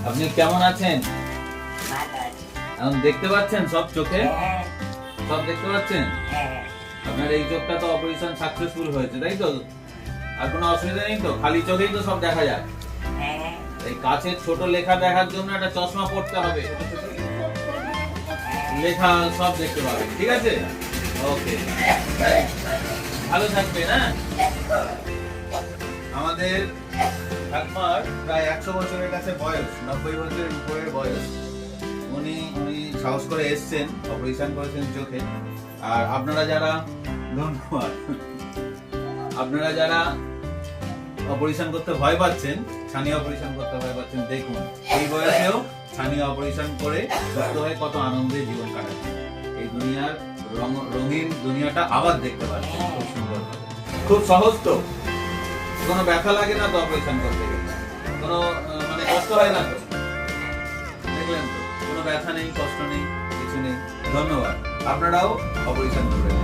আপনি কেমন আছেন? এখন দেখতে পাচ্ছেন সব চোখে? সব দেখতে পাচ্ছেন? আপনার এই চোখটা তো অপারেশন সাকসেসফুল হয়েছে, তাই তো? আর কোনো অসুবিধা নেই তো? খালি চোখেই তো সব দেখা যায়। এই কাছের ছোট লেখা দেখার জন্য একটা চশমা পড়তে হবে। লেখা সব দেখতে পাবে, ঠিক আছে? ওকে, ভালো থাকবেন। হ্যাঁ, আমাদের ঠাকুমার প্রায় 100 বছরের কাছে বয়স, 90 বছরের উপরে বয়স। উনি সাহস করে এসছেন, অপারেশন করেছেন চোখে। আর আপনারা যারা, ধন্যবাদ, আপনারা যারা অপারেশন করতে ভয় পাচ্ছেন, ছানি অপারেশন করতে ভয় পাচ্ছেন, দেখুন এই বয়সেও ছানি অপারেশন করে সুস্থ হয়ে কত আনন্দে জীবন কাটাচ্ছে। এই দুনিয়ার রঙিন দুনিয়াটা আবার দেখতে পাচ্ছেন খুব সুন্দর, খুব সহজ। তো কোনো ব্যথা লাগে না তো অপারেশন করতে গেলে? কোনো মানে কষ্ট হয় না তো? দেখলেন তো, কোনো ব্যথা নেই, কষ্ট নেই, কিছু নেই। ধন্যবাদ। আপনারাও অপারেশন করবেন।